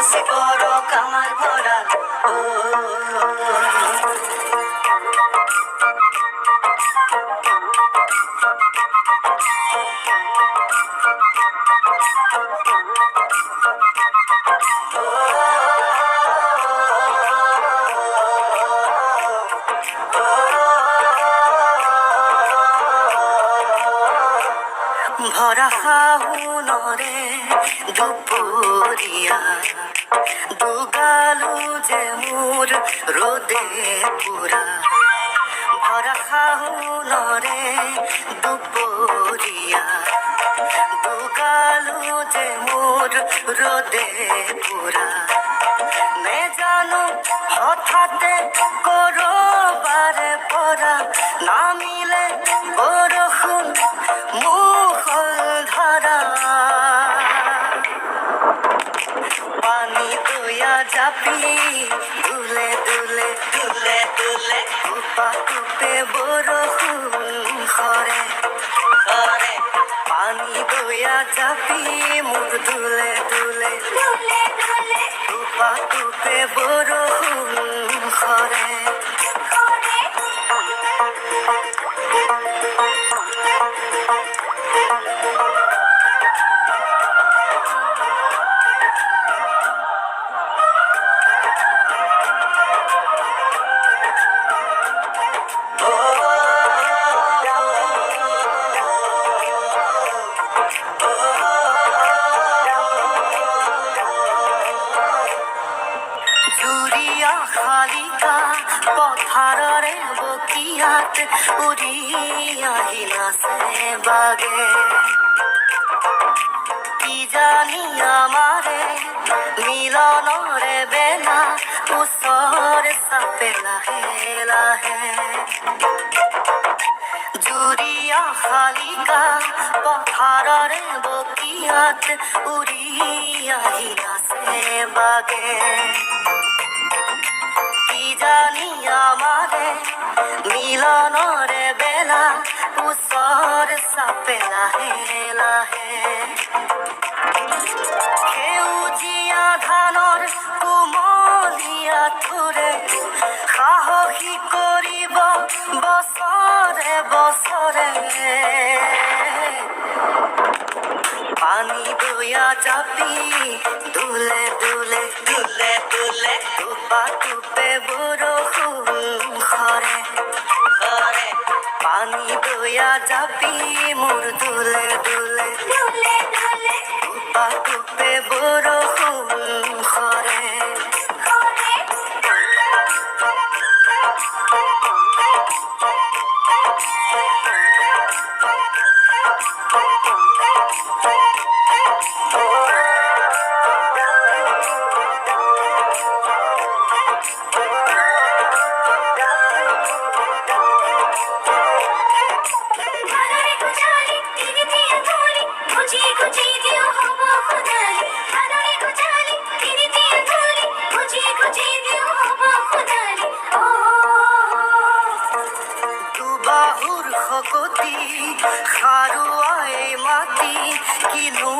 সে বড় কামাল ভরা ও ভরা হাউনরে দুপুরিয়া দুগালু যে মোর রোদে পুরা ভরা হাউনরে দুপুরিয়া দুগালু যে মোর রোদে পুরা নে জানো হঠাতে করবারে পরা না মিলে বরষুণ মুখল ধারা পানি দয়া জাপি দুলে দুলে দুলে দুলে উপা টুপে বরষুণ খরে খরে পানি দয়া জাপি মুর দুলে দুলে দুলে দুলে উপা টুপে বরষুণ খরে জুরিয়া খালিকা পথাররে বকিয়াত উড়িয়া হিলাসে বাগে কি জানি আমারে মিলনরে বেলা উসর সাপে লাহে লাহে জুরিয়া খালিকা পথাররে বকিয়াত উড়িয়া হিলাসে বাগে কি জানি আমারে মিলনরে বেলা উসর সাপে লাহে লাহে সেউজীয়া ধানৰ কুমলীয়া থোৰে সাহসী কৰিব বছৰে বছৰে পানী দয়া জাপি দুলে দুলে দুলে দুলে টুপা টুপে বৰষুণ খৰে খৰে পানী দয়া জাপি মোৰ দুলে দুলে দুলে দুলে টুপা টুপে বৰষুণ খৰে দুবাহুৰ খকতি খাৰুৱাই মাটি কিনো